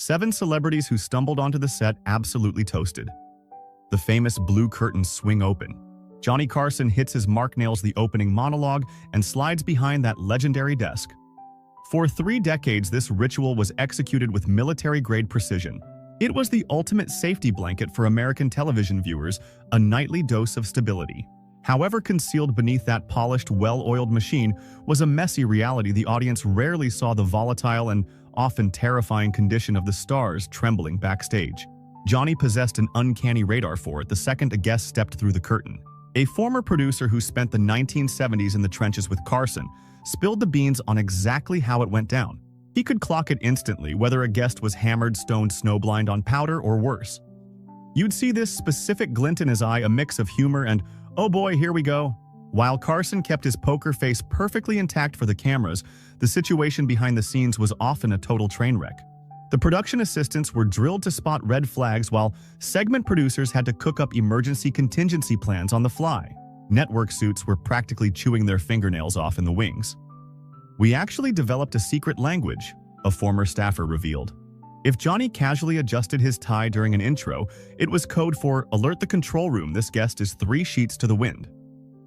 7 celebrities who stumbled onto the set absolutely toasted. The famous blue curtains swing open. Johnny Carson hits his mark, nails the opening monologue, and slides behind that legendary desk. For 3 decades, this ritual was executed with military-grade precision. It was the ultimate safety blanket for American television viewers, a nightly dose of stability. However, concealed beneath that polished, well-oiled machine was a messy reality. The audience rarely saw the volatile and often terrifying condition of the stars trembling backstage. Johnny possessed an uncanny radar for it the second a guest stepped through the curtain. A former producer who spent the 1970s in the trenches with Carson spilled the beans on exactly how it went down. He could clock it instantly, whether a guest was hammered, stoned, snowblind on powder, or worse. You'd see this specific glint in his eye, a mix of humor and, "Oh boy, here we go." While Carson kept his poker face perfectly intact for the cameras, the situation behind the scenes was often a total train wreck. The production assistants were drilled to spot red flags, while segment producers had to cook up emergency contingency plans on the fly. Network suits were practically chewing their fingernails off in the wings. "We actually developed a secret language," a former staffer revealed. If Johnny casually adjusted his tie during an intro, it was code for "Alert the control room, this guest is 3 sheets to the wind."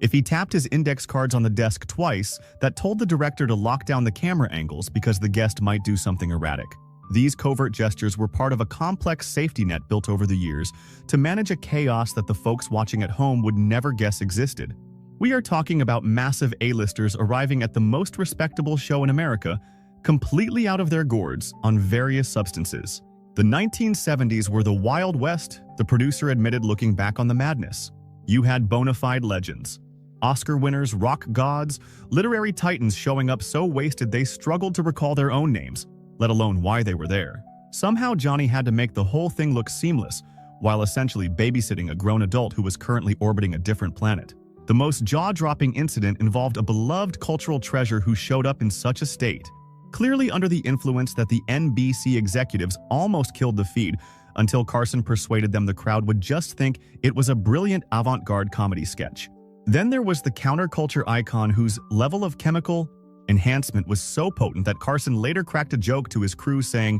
If he tapped his index cards on the desk twice, that told the director to lock down the camera angles because the guest might do something erratic. These covert gestures were part of a complex safety net built over the years to manage a chaos that the folks watching at home would never guess existed. We are talking about massive A-listers arriving at the most respectable show in America, completely out of their gourds on various substances. The 1970s were the Wild West, the producer admitted looking back on the madness. You had bona fide legends. Oscar winners, rock gods, literary titans showing up so wasted they struggled to recall their own names, let alone why they were there. Somehow Johnny had to make the whole thing look seamless, while essentially babysitting a grown adult who was currently orbiting a different planet. The most jaw-dropping incident involved a beloved cultural treasure who showed up in such a state, clearly under the influence that the NBC executives almost killed the feed until Carson persuaded them the crowd would just think it was a brilliant avant-garde comedy sketch. Then there was the counterculture icon whose level of chemical enhancement was so potent that Carson later cracked a joke to his crew saying,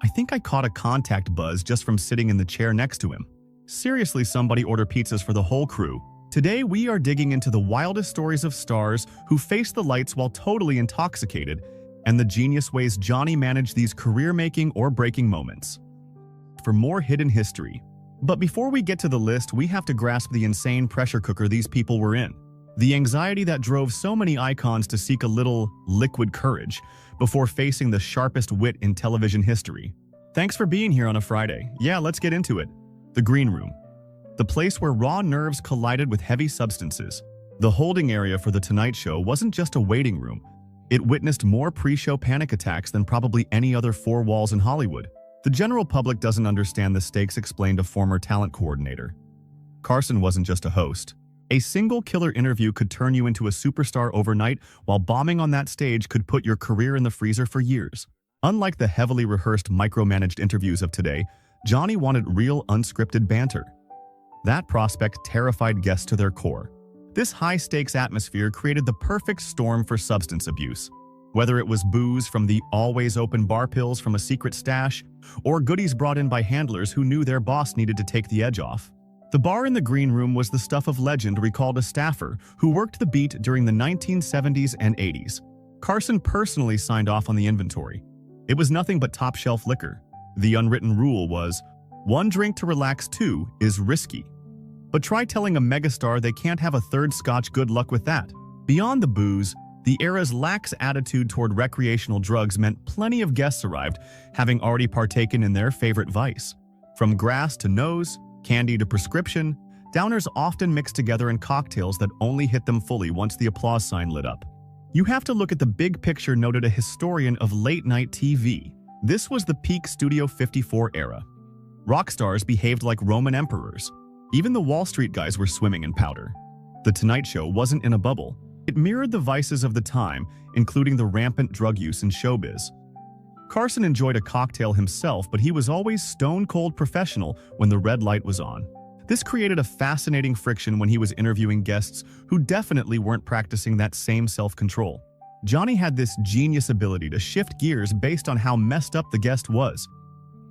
"I think I caught a contact buzz just from sitting in the chair next to him." Seriously, somebody order pizzas for the whole crew. Today we are digging into the wildest stories of stars who faced the lights while totally intoxicated, and the genius ways Johnny managed these career-making or breaking moments. For more hidden history. But before we get to the list, we have to grasp the insane pressure cooker these people were in. The anxiety that drove so many icons to seek a little liquid courage before facing the sharpest wit in television history. Thanks for being here on a Friday. Yeah, let's get into it. The green room. The place where raw nerves collided with heavy substances. The holding area for The Tonight Show wasn't just a waiting room. It witnessed more pre-show panic attacks than probably any other 4 walls in Hollywood. The general public doesn't understand the stakes, explained a former talent coordinator. Carson wasn't just a host. A single killer interview could turn you into a superstar overnight, while bombing on that stage could put your career in the freezer for years. Unlike the heavily rehearsed, micromanaged interviews of today, Johnny wanted real, unscripted banter. That prospect terrified guests to their core. This high-stakes atmosphere created the perfect storm for substance abuse. Whether it was booze from the always-open bar, pills from a secret stash, or goodies brought in by handlers who knew their boss needed to take the edge off. The bar in the green room was the stuff of legend, recalled a staffer who worked the beat during the 1970s and 80s. Carson personally signed off on the inventory. It was nothing but top-shelf liquor. The unwritten rule was, 1 drink to relax, 2 is risky. But try telling a megastar they can't have a 3rd scotch, good luck with that. Beyond the booze, the era's lax attitude toward recreational drugs meant plenty of guests arrived, having already partaken in their favorite vice. From grass to nose, candy to prescription, downers often mixed together in cocktails that only hit them fully once the applause sign lit up. You have to look at the big picture, noted a historian of late-night TV. This was the peak Studio 54 era. Rock stars behaved like Roman emperors. Even the Wall Street guys were swimming in powder. The Tonight Show wasn't in a bubble. It mirrored the vices of the time, including the rampant drug use in showbiz. Carson enjoyed a cocktail himself, but he was always stone-cold professional when the red light was on. This created a fascinating friction when he was interviewing guests who definitely weren't practicing that same self-control. Johnny had this genius ability to shift gears based on how messed up the guest was.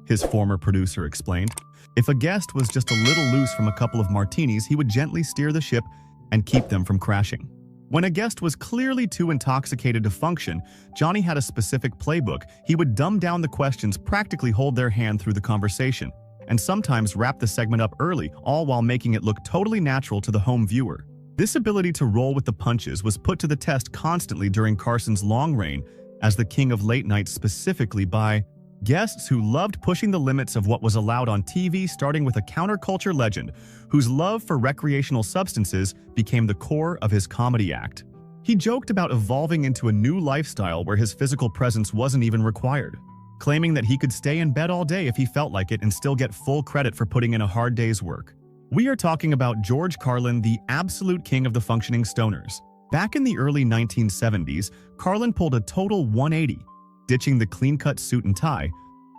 his former producer explained. If a guest was just a little loose from a couple of martinis, he would gently steer the ship and keep them from crashing. When a guest was clearly too intoxicated to function, Johnny had a specific playbook. He would dumb down the questions, practically hold their hand through the conversation, and sometimes wrap the segment up early, all while making it look totally natural to the home viewer. This ability to roll with the punches was put to the test constantly during Carson's long reign as the king of late night, specifically by guests who loved pushing the limits of what was allowed on TV, starting with a counterculture legend whose love for recreational substances became the core of his comedy act. He joked about evolving into a new lifestyle where his physical presence wasn't even required, claiming that he could stay in bed all day if he felt like it and still get full credit for putting in a hard day's work. We are talking about George Carlin, the absolute king of the functioning stoners. Back in the early 1970s, Carlin pulled a total 180, ditching the clean-cut suit and tie,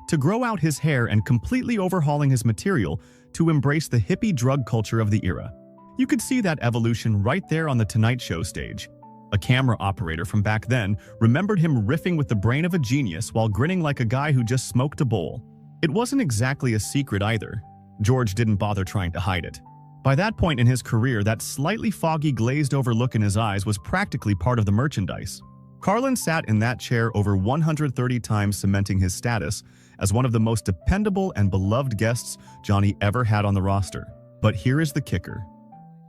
to grow out his hair and completely overhauling his material to embrace the hippie drug culture of the era. You could see that evolution right there on the Tonight Show stage. A camera operator from back then remembered him riffing with the brain of a genius while grinning like a guy who just smoked a bowl. It wasn't exactly a secret either. George didn't bother trying to hide it. By that point in his career, that slightly foggy, glazed-over look in his eyes was practically part of the merchandise. Carlin sat in that chair over 130 times, cementing his status as one of the most dependable and beloved guests Johnny ever had on the roster. But here is the kicker.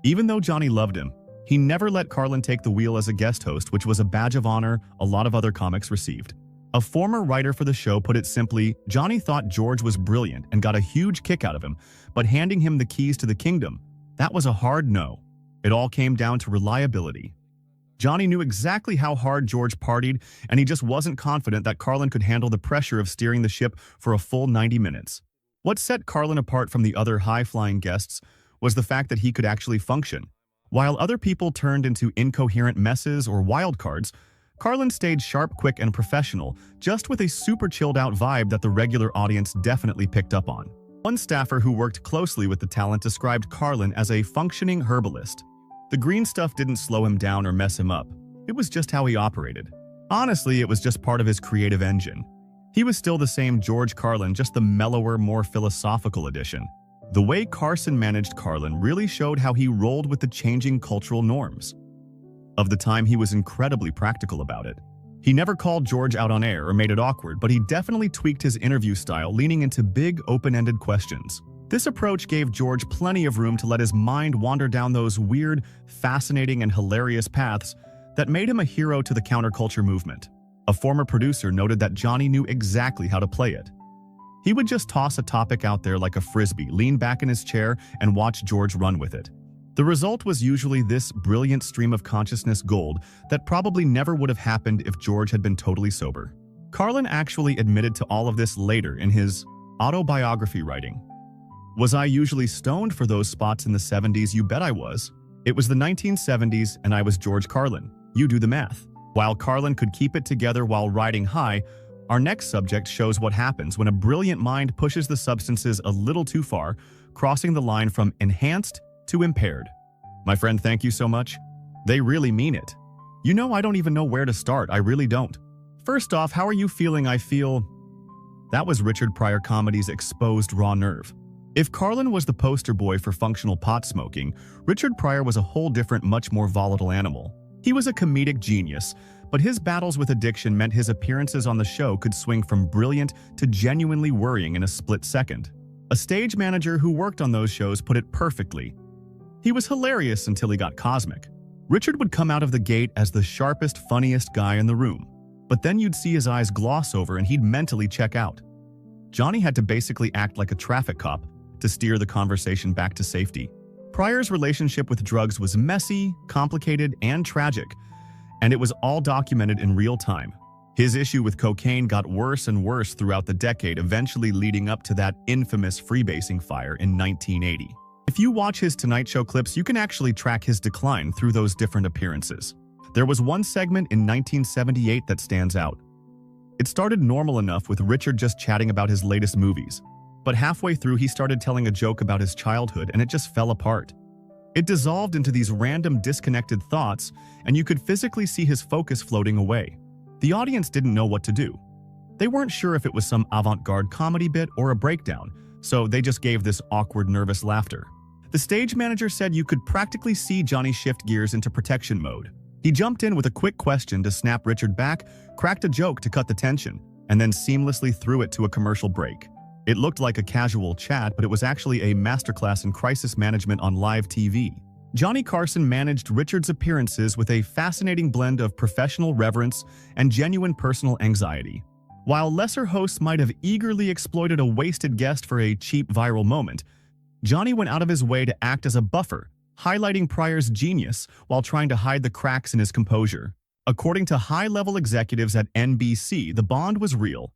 Even though Johnny loved him, he never let Carlin take the wheel as a guest host, which was a badge of honor a lot of other comics received. A former writer for the show put it simply, Johnny thought George was brilliant and got a huge kick out of him, but handing him the keys to the kingdom, that was a hard no. It all came down to reliability. Johnny knew exactly how hard George partied, and he just wasn't confident that Carlin could handle the pressure of steering the ship for a full 90 minutes. What set Carlin apart from the other high-flying guests was the fact that he could actually function. While other people turned into incoherent messes or wild cards, Carlin stayed sharp, quick, and professional, just with a super chilled-out vibe that the regular audience definitely picked up on. One staffer who worked closely with the talent described Carlin as a functioning herbalist. The green stuff didn't slow him down or mess him up. It was just how he operated. Honestly, it was just part of his creative engine. He was still the same George Carlin, just the mellower, more philosophical edition. The way Carson managed Carlin really showed how he rolled with the changing cultural norms of the time. He was incredibly practical about it. He never called George out on air or made it awkward, but he definitely tweaked his interview style, leaning into big, open-ended questions. This approach gave George plenty of room to let his mind wander down those weird, fascinating, and hilarious paths that made him a hero to the counterculture movement. A former producer noted that Johnny knew exactly how to play it. He would just toss a topic out there like a frisbee, lean back in his chair, and watch George run with it. The result was usually this brilliant stream of consciousness gold that probably never would have happened if George had been totally sober. Carlin actually admitted to all of this later in his autobiography writing. Was I usually stoned for those spots in the 70s? You bet I was. It was the 1970s and I was George Carlin. You do the math. While Carlin could keep it together while riding high, our next subject shows what happens when a brilliant mind pushes the substances a little too far, crossing the line from enhanced to impaired. My friend, thank you so much. They really mean it. You know, I don't even know where to start. I really don't. First off, how are you feeling? I feel... That was Richard Pryor comedy's exposed raw nerve. If Carlin was the poster boy for functional pot smoking, Richard Pryor was a whole different, much more volatile animal. He was a comedic genius, but his battles with addiction meant his appearances on the show could swing from brilliant to genuinely worrying in a split second. A stage manager who worked on those shows put it perfectly. He was hilarious until he got cosmic. Richard would come out of the gate as the sharpest, funniest guy in the room, but then you'd see his eyes gloss over and he'd mentally check out. Johnny had to basically act like a traffic cop to steer the conversation back to safety. Pryor's relationship with drugs was messy, complicated, and tragic, and it was all documented in real time. His issue with cocaine got worse and worse throughout the decade, eventually leading up to that infamous freebasing fire in 1980. If you watch his Tonight Show clips, you can actually track his decline through those different appearances. There was one segment in 1978 that stands out. It started normal enough with Richard just chatting about his latest movies, but halfway through he started telling a joke about his childhood and it just fell apart. It dissolved into these random disconnected thoughts, and you could physically see his focus floating away. The audience didn't know what to do. They weren't sure if it was some avant-garde comedy bit or a breakdown, so they just gave this awkward, nervous laughter. The stage manager said you could practically see Johnny shift gears into protection mode. He jumped in with a quick question to snap Richard back, cracked a joke to cut the tension, and then seamlessly threw it to a commercial break. It looked like a casual chat, but it was actually a masterclass in crisis management on live TV. Johnny Carson managed Richard's appearances with a fascinating blend of professional reverence and genuine personal anxiety. While lesser hosts might have eagerly exploited a wasted guest for a cheap viral moment, Johnny went out of his way to act as a buffer, highlighting Pryor's genius while trying to hide the cracks in his composure. According to high-level executives at NBC, the bond was real.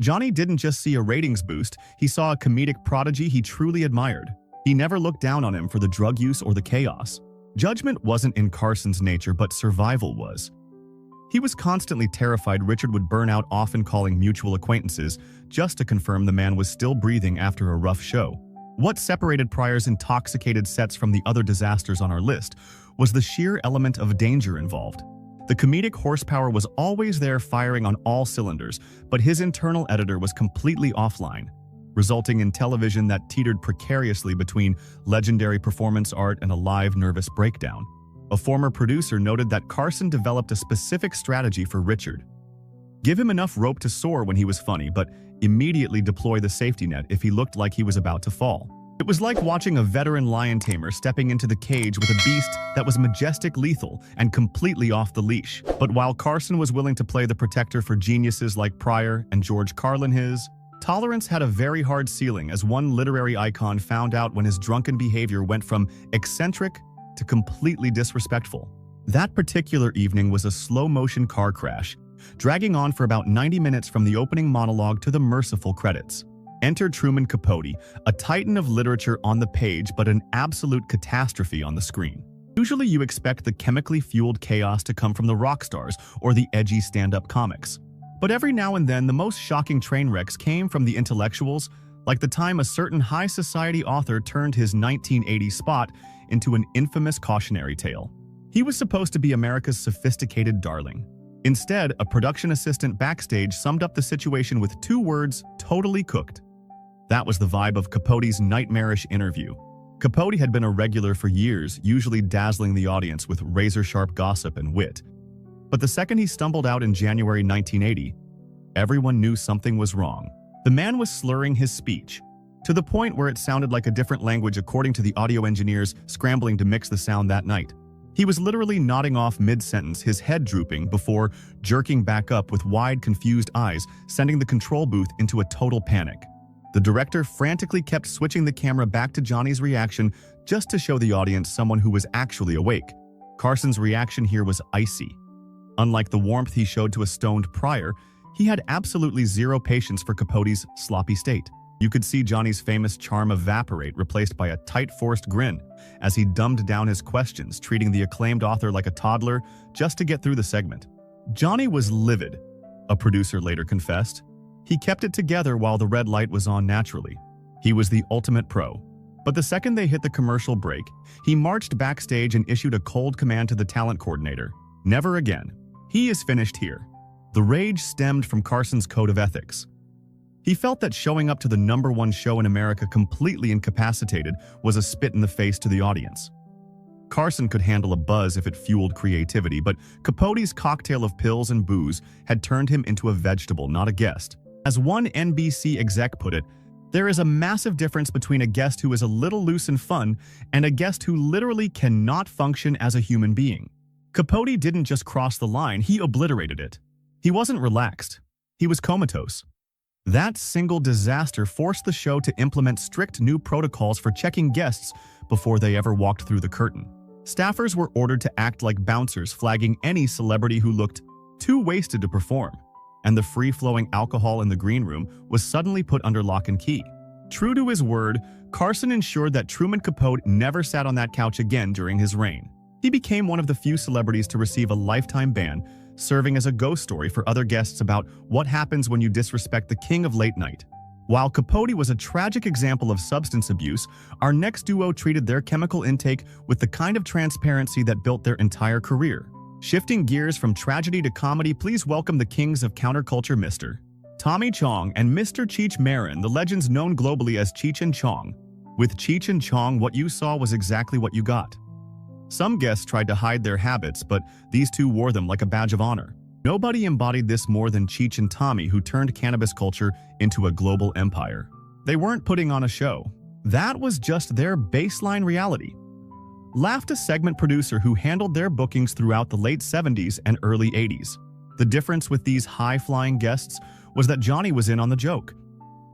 Johnny didn't just see a ratings boost, he saw a comedic prodigy he truly admired. He never looked down on him for the drug use or the chaos. Judgment wasn't in Carson's nature, but survival was. He was constantly terrified Richard would burn out, often calling mutual acquaintances just to confirm the man was still breathing after a rough show. What separated Pryor's Intoxicated sets from the other disasters on our list was the sheer element of danger involved. The comedic horsepower was always there, firing on all cylinders, but his internal editor was completely offline, resulting in television that teetered precariously between legendary performance art and a live, nervous breakdown. A former producer noted that Carson developed a specific strategy for Richard. Give him enough rope to soar when he was funny, but immediately deploy the safety net if he looked like he was about to fall. It was like watching a veteran lion tamer stepping into the cage with a beast that was majestic, lethal, and completely off the leash. But while Carson was willing to play the protector for geniuses like Pryor and George Carlin, his tolerance had a very hard ceiling, as one literary icon found out when his drunken behavior went from eccentric to completely disrespectful. That particular evening was a slow-motion car crash, dragging on for about 90 minutes from the opening monologue to the merciful credits. Enter Truman Capote, a titan of literature on the page but an absolute catastrophe on the screen. Usually you expect the chemically fueled chaos to come from the rock stars or the edgy stand-up comics. But every now and then the most shocking train wrecks came from the intellectuals, like the time a certain high society author turned his 1980 spot into an infamous cautionary tale. He was supposed to be America's sophisticated darling. Instead, a production assistant backstage summed up the situation with 2 words: totally cooked. That was the vibe of Capote's nightmarish interview. Capote had been a regular for years, usually dazzling the audience with razor-sharp gossip and wit. But the second he stumbled out in January 1980, everyone knew something was wrong. The man was slurring his speech, to the point where it sounded like a different language according to the audio engineers scrambling to mix the sound that night. He was literally nodding off mid-sentence, his head drooping, before jerking back up with wide, confused eyes, sending the control booth into a total panic. The director frantically kept switching the camera back to Johnny's reaction just to show the audience someone who was actually awake. Carson's reaction here was icy. Unlike the warmth he showed to a stoned Pryor, he had absolutely zero patience for Capote's sloppy state. You could see Johnny's famous charm evaporate, replaced by a tight, forced grin, as he dumbed down his questions, treating the acclaimed author like a toddler just to get through the segment. Johnny was livid, a producer later confessed. He kept it together while the red light was on naturally. He was the ultimate pro. But the second they hit the commercial break, he marched backstage and issued a cold command to the talent coordinator. Never again. He is finished here. The rage stemmed from Carson's code of ethics. He felt that showing up to the #1 show in America completely incapacitated was a spit in the face to the audience. Carson could handle a buzz if it fueled creativity, but Capote's cocktail of pills and booze had turned him into a vegetable, not a guest. As one NBC exec put it, there is a massive difference between a guest who is a little loose and fun and a guest who literally cannot function as a human being. Capote didn't just cross the line, he obliterated it. He wasn't relaxed. He was comatose. That single disaster forced the show to implement strict new protocols for checking guests before they ever walked through the curtain. Staffers were ordered to act like bouncers, flagging any celebrity who looked too wasted to perform. And the free-flowing alcohol in the green room was suddenly put under lock and key. True to his word, Carson ensured that Truman Capote never sat on that couch again during his reign. He became one of the few celebrities to receive a lifetime ban, serving as a ghost story for other guests about what happens when you disrespect the king of late night. While Capote was a tragic example of substance abuse, our next duo treated their chemical intake with the kind of transparency that built their entire career. Shifting gears from tragedy to comedy, please welcome the kings of counterculture, Mr. Tommy Chong and Mr. Cheech Marin, the legends known globally as Cheech and Chong. With Cheech and Chong, what you saw was exactly what you got. Some guests tried to hide their habits, but these two wore them like a badge of honor. Nobody embodied this more than Cheech and Tommy, who turned cannabis culture into a global empire. They weren't putting on a show. That was just their baseline reality. Laughed a segment producer who handled their bookings throughout the late 70s and early 80s. The difference with these high-flying guests was that Johnny was in on the joke.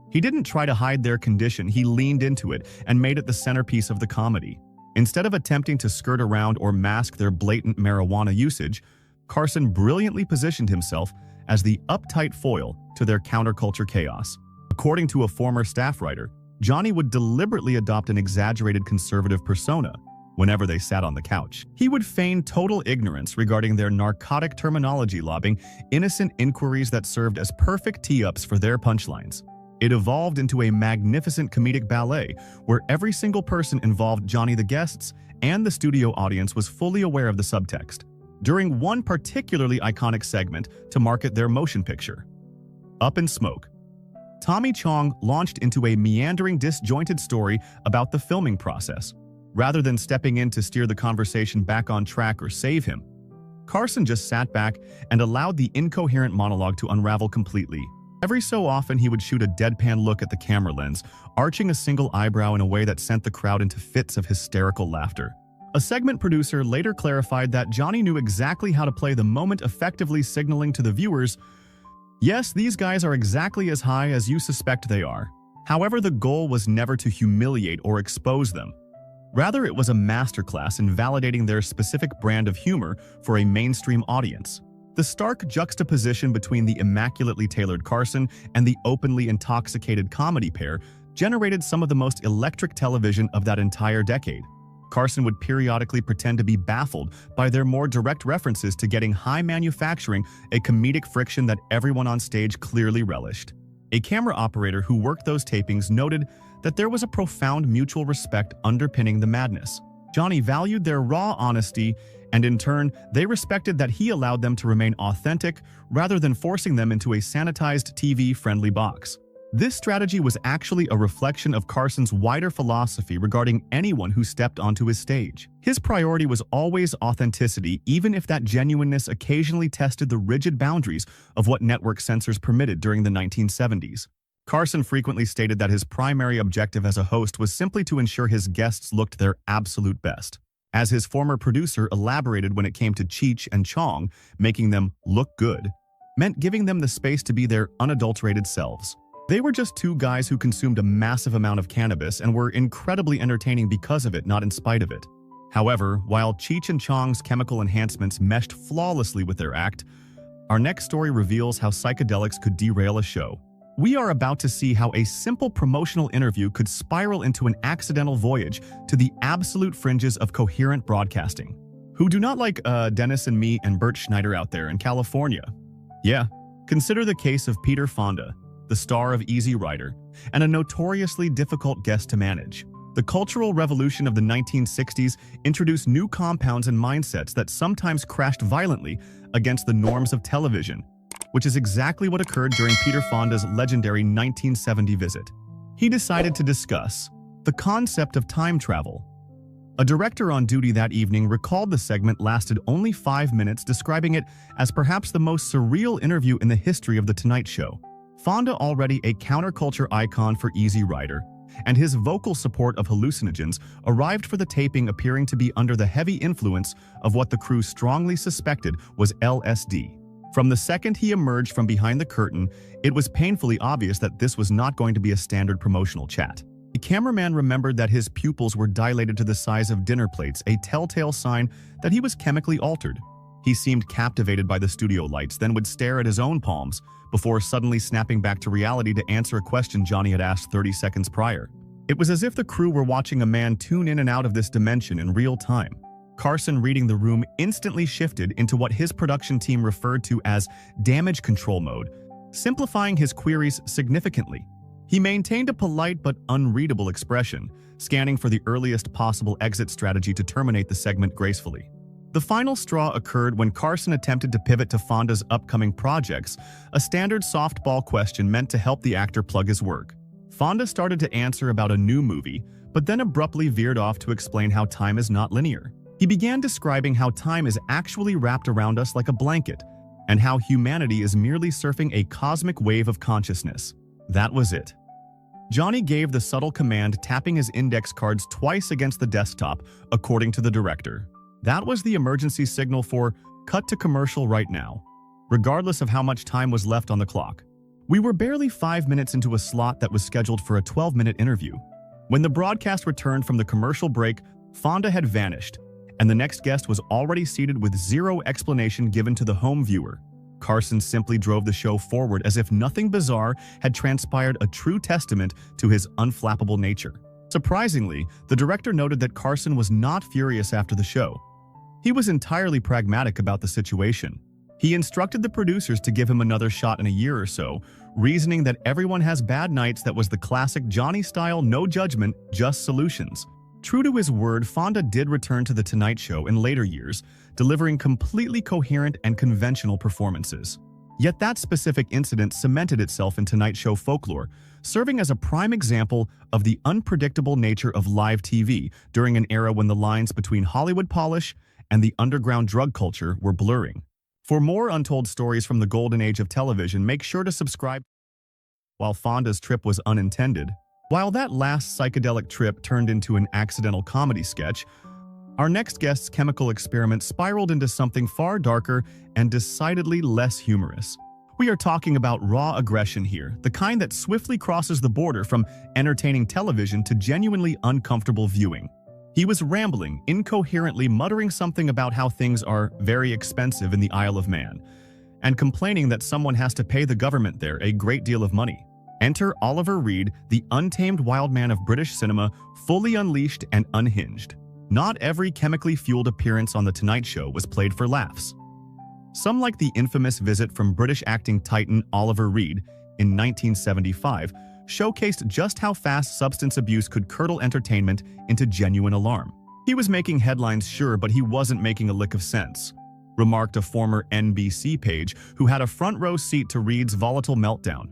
He didn't try to hide their condition, he leaned into it and made it the centerpiece of the comedy. Instead of attempting to skirt around or mask their blatant marijuana usage, Carson brilliantly positioned himself as the uptight foil to their counterculture chaos. According to a former staff writer, Johnny would deliberately adopt an exaggerated conservative persona whenever they sat on the couch. He would feign total ignorance regarding their narcotic terminology, lobbing innocent inquiries that served as perfect tee-ups for their punchlines. It evolved into a magnificent comedic ballet where every single person involved, Johnny, the guests, and the studio audience, was fully aware of the subtext. During one particularly iconic segment to market their motion picture, Up in Smoke, Tommy Chong launched into a meandering, disjointed story about the filming process. Rather than stepping in to steer the conversation back on track or save him, Carson just sat back and allowed the incoherent monologue to unravel completely. Every so often, he would shoot a deadpan look at the camera lens, arching a single eyebrow in a way that sent the crowd into fits of hysterical laughter. A segment producer later clarified that Johnny knew exactly how to play the moment, effectively signaling to the viewers, "Yes, these guys are exactly as high as you suspect they are." However, the goal was never to humiliate or expose them. Rather, it was a masterclass in validating their specific brand of humor for a mainstream audience. The stark juxtaposition between the immaculately tailored Carson and the openly intoxicated comedy pair generated some of the most electric television of that entire decade. Carson would periodically pretend to be baffled by their more direct references to getting high, manufacturing a comedic friction that everyone on stage clearly relished. A camera operator who worked those tapings noted that there was a profound mutual respect underpinning the madness. Johnny valued their raw honesty, and in turn, they respected that he allowed them to remain authentic rather than forcing them into a sanitized, TV-friendly box. This strategy was actually a reflection of Carson's wider philosophy regarding anyone who stepped onto his stage. His priority was always authenticity, even if that genuineness occasionally tested the rigid boundaries of what network censors permitted during the 1970s. Carson frequently stated that his primary objective as a host was simply to ensure his guests looked their absolute best. As his former producer elaborated, when it came to Cheech and Chong, making them look good meant giving them the space to be their unadulterated selves. They were just two guys who consumed a massive amount of cannabis and were incredibly entertaining because of it, not in spite of it. However, while Cheech and Chong's chemical enhancements meshed flawlessly with their act, our next story reveals how psychedelics could derail a show. We are about to see how a simple promotional interview could spiral into an accidental voyage to the absolute fringes of coherent broadcasting. Who do not like Dennis and me and Bert Schneider out there in California? Yeah, consider the case of Peter Fonda, the star of Easy Rider, and a notoriously difficult guest to manage. The cultural revolution of the 1960s introduced new compounds and mindsets that sometimes crashed violently against the norms of television, which is exactly what occurred during Peter Fonda's legendary 1970 visit. He decided to discuss the concept of time travel. A director on duty that evening recalled the segment lasted only 5 minutes, describing it as perhaps the most surreal interview in the history of The Tonight Show. Fonda, already a counterculture icon for Easy Rider, and his vocal support of hallucinogens, arrived for the taping appearing to be under the heavy influence of what the crew strongly suspected was LSD. From the second he emerged from behind the curtain, it was painfully obvious that this was not going to be a standard promotional chat. The cameraman remembered that his pupils were dilated to the size of dinner plates, a telltale sign that he was chemically altered. He seemed captivated by the studio lights, then would stare at his own palms, before suddenly snapping back to reality to answer a question Johnny had asked 30 seconds prior. It was as if the crew were watching a man tune in and out of this dimension in real time. Carson, reading the room, instantly shifted into what his production team referred to as damage control mode, simplifying his queries significantly. He maintained a polite but unreadable expression, scanning for the earliest possible exit strategy to terminate the segment gracefully. The final straw occurred when Carson attempted to pivot to Fonda's upcoming projects, a standard softball question meant to help the actor plug his work. Fonda started to answer about a new movie, but then abruptly veered off to explain how time is not linear. He began describing how time is actually wrapped around us like a blanket, and how humanity is merely surfing a cosmic wave of consciousness. That was it. Johnny gave the subtle command, tapping his index cards twice against the desktop, according to the director. That was the emergency signal for cut to commercial right now, regardless of how much time was left on the clock. We were barely 5 minutes into a slot that was scheduled for a 12-minute interview. When the broadcast returned from the commercial break, Fonda had vanished, and the next guest was already seated with zero explanation given to the home viewer. Carson simply drove the show forward as if nothing bizarre had transpired, a true testament to his unflappable nature. Surprisingly, the director noted that Carson was not furious after the show. He was entirely pragmatic about the situation. He instructed the producers to give him another shot in a year or so, reasoning that everyone has bad nights. That was the classic Johnny style, no judgment, just solutions. True to his word, Fonda did return to The Tonight Show in later years, delivering completely coherent and conventional performances. Yet that specific incident cemented itself in Tonight Show folklore, serving as a prime example of the unpredictable nature of live TV during an era when the lines between Hollywood polish and the underground drug culture were blurring. For more untold stories from the golden age of television, make sure to subscribe. While Fonda's trip was unintended, while that last psychedelic trip turned into an accidental comedy sketch, our next guest's chemical experiment spiraled into something far darker and decidedly less humorous. We are talking about raw aggression here, the kind that swiftly crosses the border from entertaining television to genuinely uncomfortable viewing. He was rambling, incoherently muttering something about how things are very expensive in the Isle of Man, and complaining that someone has to pay the government there a great deal of money. Enter Oliver Reed, the untamed wild man of British cinema, fully unleashed and unhinged. Not every chemically fueled appearance on The Tonight Show was played for laughs. Some, like the infamous visit from British acting titan Oliver Reed in 1975, showcased just how fast substance abuse could curdle entertainment into genuine alarm. He was making headlines, sure, but he wasn't making a lick of sense, remarked a former NBC page who had a front row seat to Reed's volatile meltdown.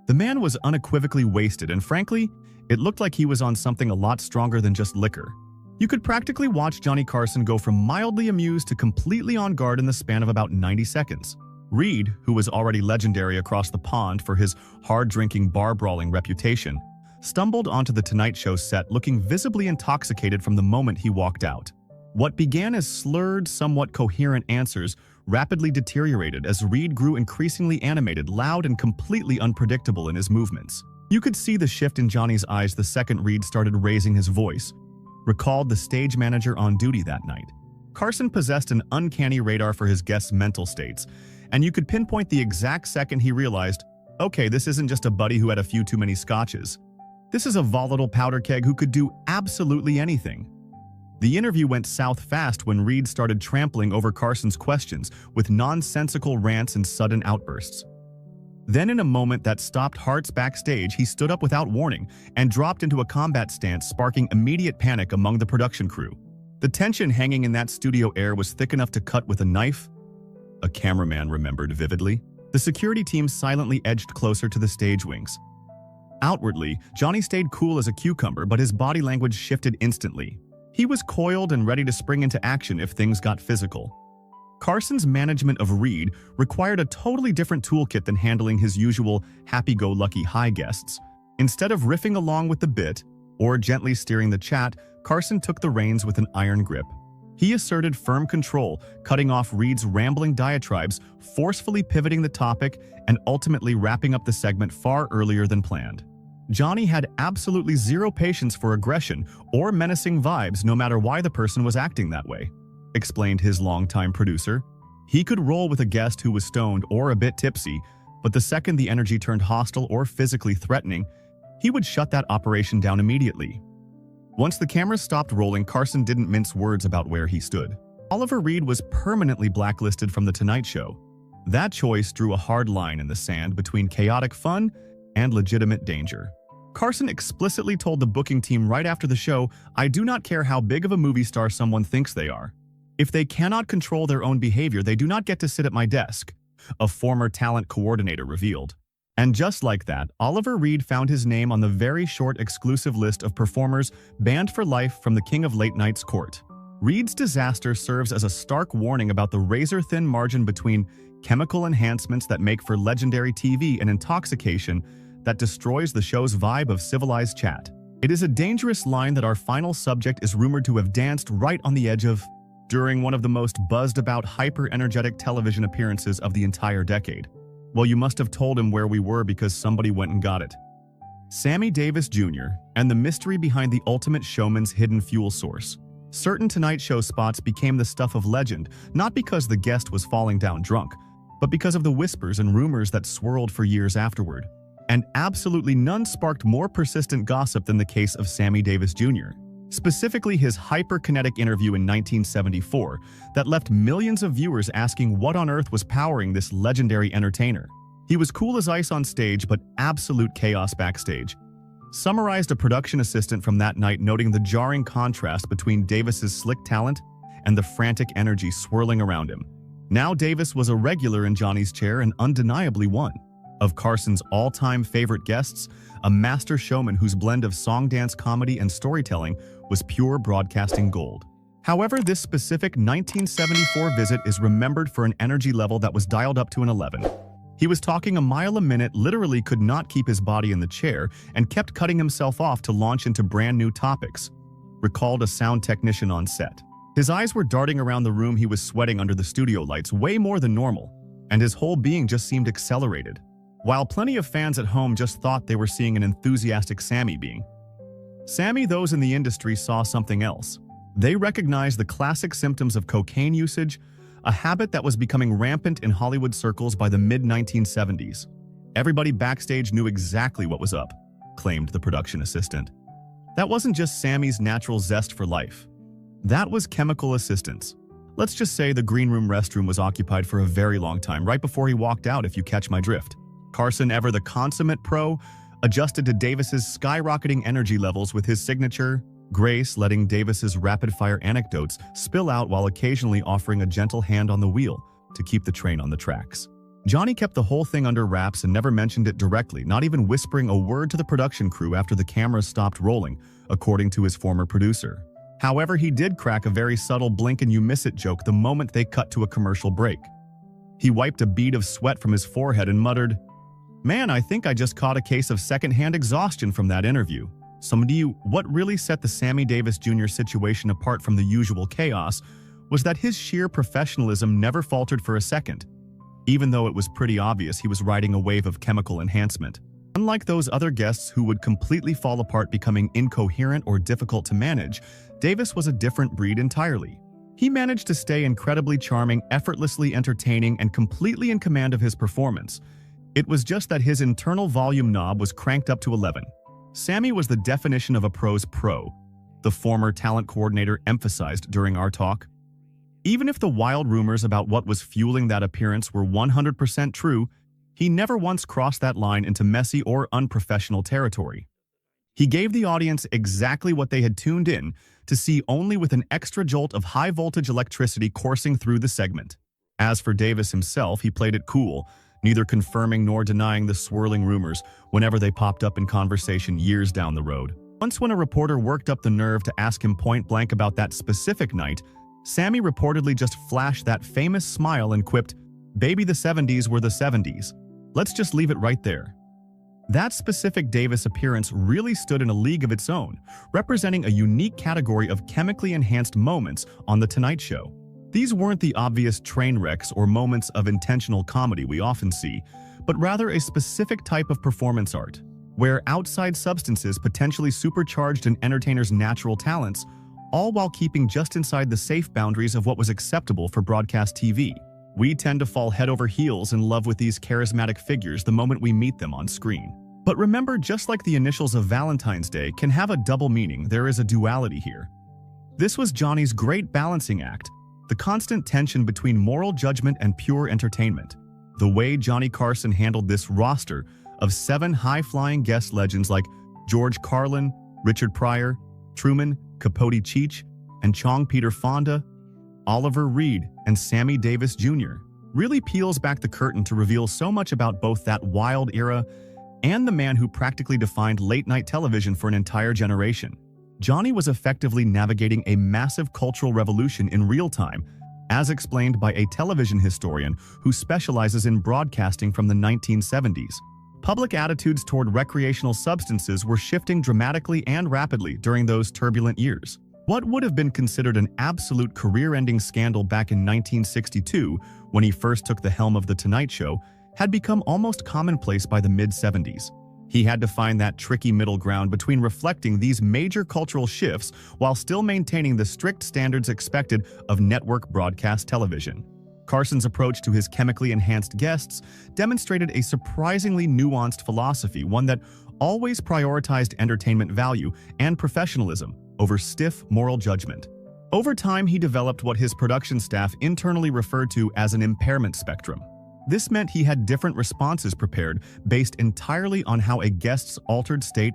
The man was unequivocally wasted, and frankly, it looked like he was on something a lot stronger than just liquor. You could practically watch Johnny Carson go from mildly amused to completely on guard in the span of about 90 seconds. Reed, who was already legendary across the pond for his hard-drinking, bar-brawling reputation, stumbled onto the Tonight Show set looking visibly intoxicated from the moment he walked out. What began as slurred, somewhat coherent answers rapidly deteriorated as Reed grew increasingly animated, loud, and completely unpredictable in his movements. You could see the shift in Johnny's eyes the second Reed started raising his voice, recalled the stage manager on duty that night. Carson possessed an uncanny radar for his guests' mental states, and you could pinpoint the exact second he realized, okay, this isn't just a buddy who had a few too many scotches. This is a volatile powder keg who could do absolutely anything. The interview went south fast when Reed started trampling over Carson's questions with nonsensical rants and sudden outbursts. Then, in a moment that stopped hearts backstage, he stood up without warning and dropped into a combat stance, sparking immediate panic among the production crew. The tension hanging in that studio air was thick enough to cut with a knife, a cameraman remembered vividly. The security team silently edged closer to the stage wings. Outwardly, Johnny stayed cool as a cucumber, but his body language shifted instantly. He was coiled and ready to spring into action if things got physical. Carson's management of Reed required a totally different toolkit than handling his usual happy-go-lucky high guests. Instead of riffing along with the bit or gently steering the chat, Carson took the reins with an iron grip. He asserted firm control, cutting off Reed's rambling diatribes, forcefully pivoting the topic, and ultimately wrapping up the segment far earlier than planned. Johnny had absolutely zero patience for aggression or menacing vibes, no matter why the person was acting that way, explained his longtime producer. He could roll with a guest who was stoned or a bit tipsy, but the second the energy turned hostile or physically threatening, he would shut that operation down immediately. Once the cameras stopped rolling, Carson didn't mince words about where he stood. Oliver Reed was permanently blacklisted from The Tonight Show. That choice drew a hard line in the sand between chaotic fun and legitimate danger. Carson explicitly told the booking team right after the show, "I do not care how big of a movie star someone thinks they are. If they cannot control their own behavior, they do not get to sit at my desk, a former talent coordinator revealed. And just like that, Oliver Reed found his name on the very short exclusive list of performers banned for life from the King of Late Night's court. Reed's disaster serves as a stark warning about the razor-thin margin between chemical enhancements that make for legendary TV and intoxication that destroys the show's vibe of civilized chat. It is a dangerous line that our final subject is rumored to have danced right on the edge of during one of the most buzzed-about hyper-energetic television appearances of the entire decade. Well, you must have told him where we were because somebody went and got it. Sammy Davis Jr. and the mystery behind the ultimate showman's hidden fuel source. Certain Tonight Show spots became the stuff of legend, not because the guest was falling down drunk, but because of the whispers and rumors that swirled for years afterward. And absolutely none sparked more persistent gossip than the case of Sammy Davis Jr., specifically his hyperkinetic interview in 1974 that left millions of viewers asking what on earth was powering this legendary entertainer. He was cool as ice on stage, but absolute chaos backstage. Summarized a production assistant from that night, noting the jarring contrast between Davis's slick talent and the frantic energy swirling around him. Now Davis was a regular in Johnny's chair and undeniably one of Carson's all-time favorite guests, a master showman whose blend of song, dance, comedy, and storytelling was pure broadcasting gold. However, this specific 1974 visit is remembered for an energy level that was dialed up to an 11. He was talking a mile a minute, literally could not keep his body in the chair, and kept cutting himself off to launch into brand new topics, recalled a sound technician on set. His eyes were darting around the room, he was sweating under the studio lights way more than normal, and his whole being just seemed accelerated. While plenty of fans at home just thought they were seeing an enthusiastic Sammy being. Sammy, those in the industry saw something else. They recognized the classic symptoms of cocaine usage, a habit that was becoming rampant in Hollywood circles by the mid-1970s. Everybody backstage knew exactly what was up, claimed the production assistant. That wasn't just Sammy's natural zest for life. That was chemical assistance. Let's just say the green room restroom was occupied for a very long time, right before he walked out, if you catch my drift. Carson, ever the consummate pro, adjusted to Davis's skyrocketing energy levels with his signature grace, letting Davis's rapid-fire anecdotes spill out while occasionally offering a gentle hand on the wheel to keep the train on the tracks. Johnny kept the whole thing under wraps and never mentioned it directly, not even whispering a word to the production crew after the cameras stopped rolling, according to his former producer. However, he did crack a very subtle blink-and-you-miss-it joke the moment they cut to a commercial break. He wiped a bead of sweat from his forehead and muttered, "Man, I think I just caught a case of secondhand exhaustion from that interview." What really set the Sammy Davis Jr. situation apart from the usual chaos was that his sheer professionalism never faltered for a second, even though it was pretty obvious he was riding a wave of chemical enhancement. Unlike those other guests who would completely fall apart, becoming incoherent or difficult to manage, Davis was a different breed entirely. He managed to stay incredibly charming, effortlessly entertaining, and completely in command of his performance. It was just that his internal volume knob was cranked up to 11. Sammy was the definition of a pro's pro, the former talent coordinator emphasized during our talk. Even if the wild rumors about what was fueling that appearance were 100% true, he never once crossed that line into messy or unprofessional territory. He gave the audience exactly what they had tuned in to see, only with an extra jolt of high-voltage electricity coursing through the segment. As for Davis himself, he played it cool, neither confirming nor denying the swirling rumors whenever they popped up in conversation years down the road. Once, when a reporter worked up the nerve to ask him point-blank about that specific night, Sammy reportedly just flashed that famous smile and quipped, "Baby, the 70s were the 70s. Let's just leave it right there." That specific Davis appearance really stood in a league of its own, representing a unique category of chemically enhanced moments on The Tonight Show. These weren't the obvious train wrecks or moments of intentional comedy we often see, but rather a specific type of performance art, where outside substances potentially supercharged an entertainer's natural talents, all while keeping just inside the safe boundaries of what was acceptable for broadcast TV. We tend to fall head over heels in love with these charismatic figures the moment we meet them on screen. But remember, just like the initials of Valentine's Day can have a double meaning, there is a duality here. This was Johnny's great balancing act, the constant tension between moral judgment and pure entertainment. The way Johnny Carson handled this roster of 7 high-flying guest legends like George Carlin, Richard Pryor, Truman, Capote, Cheech, and Chong Fonda, Oliver Reed and Sammy Davis Jr., really peels back the curtain to reveal so much about both that wild era and the man who practically defined late-night television for an entire generation. Johnny was effectively navigating a massive cultural revolution in real time, as explained by a television historian who specializes in broadcasting from the 1970s. Public attitudes toward recreational substances were shifting dramatically and rapidly during those turbulent years. What would have been considered an absolute career-ending scandal back in 1962, when he first took the helm of The Tonight Show, had become almost commonplace by the mid-70s. He had to find that tricky middle ground between reflecting these major cultural shifts while still maintaining the strict standards expected of network broadcast television. Carson's approach to his chemically enhanced guests demonstrated a surprisingly nuanced philosophy, one that always prioritized entertainment value and professionalism over stiff moral judgment. Over time, he developed what his production staff internally referred to as an impairment spectrum. This meant he had different responses prepared based entirely on how a guest's altered state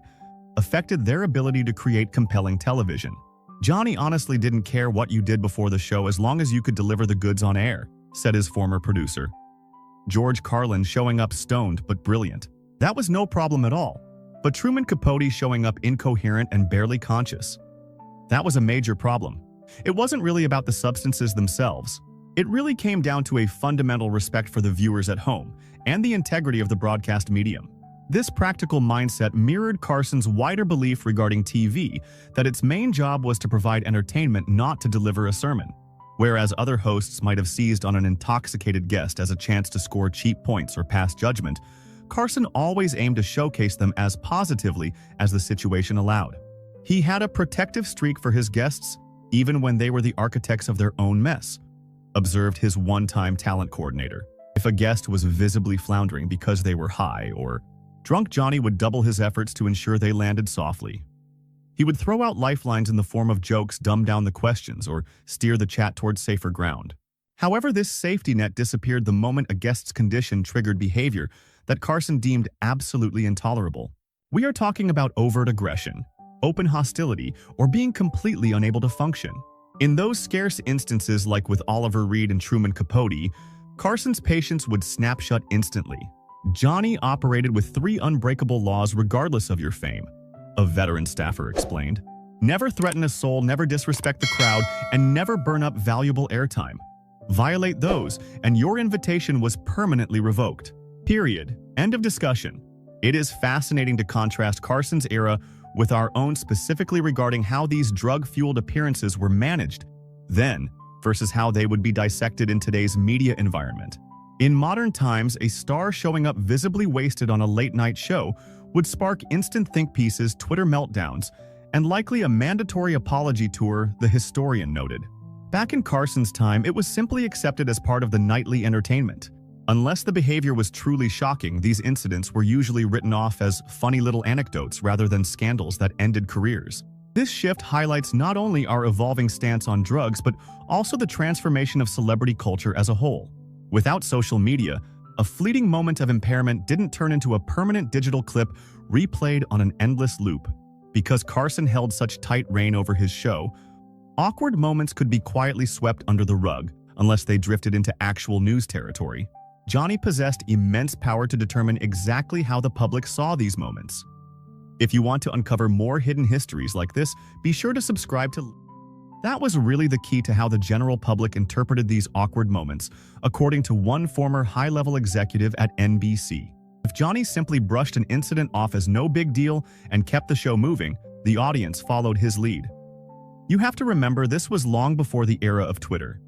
affected their ability to create compelling television. "Johnny honestly didn't care what you did before the show as long as you could deliver the goods on air," said his former producer. George Carlin showing up stoned but brilliant. That was no problem at all. But Truman Capote showing up incoherent and barely conscious. That was a major problem. It wasn't really about the substances themselves. It really came down to a fundamental respect for the viewers at home and the integrity of the broadcast medium. This practical mindset mirrored Carson's wider belief regarding TV that its main job was to provide entertainment, not to deliver a sermon. Whereas other hosts might have seized on an intoxicated guest as a chance to score cheap points or pass judgment, Carson always aimed to showcase them as positively as the situation allowed. He had a protective streak for his guests, even when they were the architects of their own mess, observed his one-time talent coordinator. If a guest was visibly floundering because they were high or drunk, Johnny would double his efforts to ensure they landed softly. He would throw out lifelines in the form of jokes, dumb down the questions, or steer the chat towards safer ground. However, this safety net disappeared the moment a guest's condition triggered behavior that Carson deemed absolutely intolerable. We are talking about overt aggression, open hostility, or being completely unable to function. In those scarce instances, like with Oliver Reed and Truman Capote, Carson's patience would snap shut instantly. Johnny operated with 3 unbreakable laws regardless of your fame, a veteran staffer explained. Never threaten a soul, never disrespect the crowd, and never burn up valuable airtime. Violate those, and your invitation was permanently revoked. Period. End of discussion. It is fascinating to contrast Carson's era with our own, specifically regarding how these drug-fueled appearances were managed then versus how they would be dissected in today's media environment. In modern times, a star showing up visibly wasted on a late-night show would spark instant think pieces, Twitter meltdowns, and likely a mandatory apology tour, the historian noted. Back in Carson's time, it was simply accepted as part of the nightly entertainment. Unless the behavior was truly shocking, these incidents were usually written off as funny little anecdotes rather than scandals that ended careers. This shift highlights not only our evolving stance on drugs, but also the transformation of celebrity culture as a whole. Without social media, a fleeting moment of impairment didn't turn into a permanent digital clip replayed on an endless loop. Because Carson held such tight rein over his show, awkward moments could be quietly swept under the rug unless they drifted into actual news territory. Johnny possessed immense power to determine exactly how the public saw these moments. If you want to uncover more hidden histories like this, be sure to subscribe to. That was really the key to how the general public interpreted these awkward moments, according to one former high-level executive at NBC. If Johnny simply brushed an incident off as no big deal and kept the show moving, the audience followed his lead. You have to remember, this was long before the era of Twitter.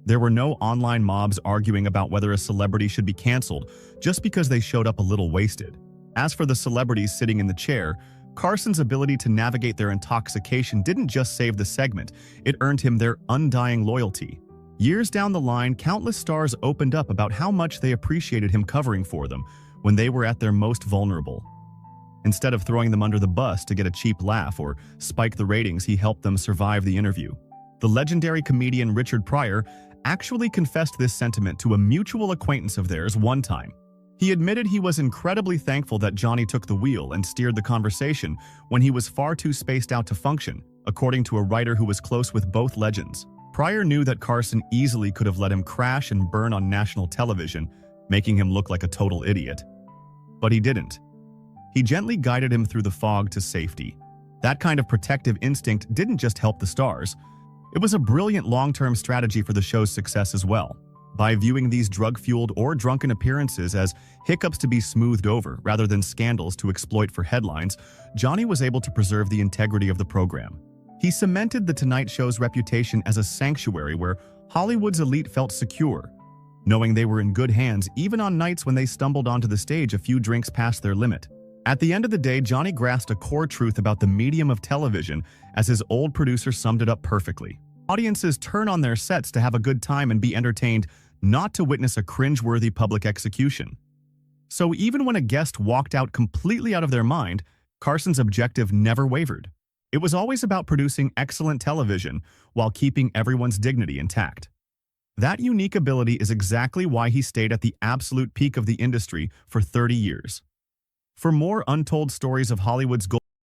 There were no online mobs arguing about whether a celebrity should be canceled just because they showed up a little wasted. As for the celebrities sitting in the chair, Carson's ability to navigate their intoxication didn't just save the segment, it earned him their undying loyalty. Years down the line, countless stars opened up about how much they appreciated him covering for them when they were at their most vulnerable. Instead of throwing them under the bus to get a cheap laugh or spike the ratings, he helped them survive the interview. The legendary comedian Richard Pryor actually confessed this sentiment to a mutual acquaintance of theirs one time. He admitted he was incredibly thankful that Johnny took the wheel and steered the conversation when he was far too spaced out to function, according to a writer who was close with both legends. Pryor knew that Carson easily could have let him crash and burn on national television, making him look like a total idiot. But he didn't. He gently guided him through the fog to safety. That kind of protective instinct didn't just help the stars. It was a brilliant long-term strategy for the show's success as well. By viewing these drug-fueled or drunken appearances as hiccups to be smoothed over rather than scandals to exploit for headlines, Johnny was able to preserve the integrity of the program. He cemented The Tonight Show's reputation as a sanctuary where Hollywood's elite felt secure, knowing they were in good hands even on nights when they stumbled onto the stage a few drinks past their limit. At the end of the day, Johnny grasped a core truth about the medium of television, as his old producer summed it up perfectly. Audiences turn on their sets to have a good time and be entertained, not to witness a cringeworthy public execution. So even when a guest walked out completely out of their mind, Carson's objective never wavered. It was always about producing excellent television while keeping everyone's dignity intact. That unique ability is exactly why he stayed at the absolute peak of the industry for 30 years. For more untold stories of Hollywood's gold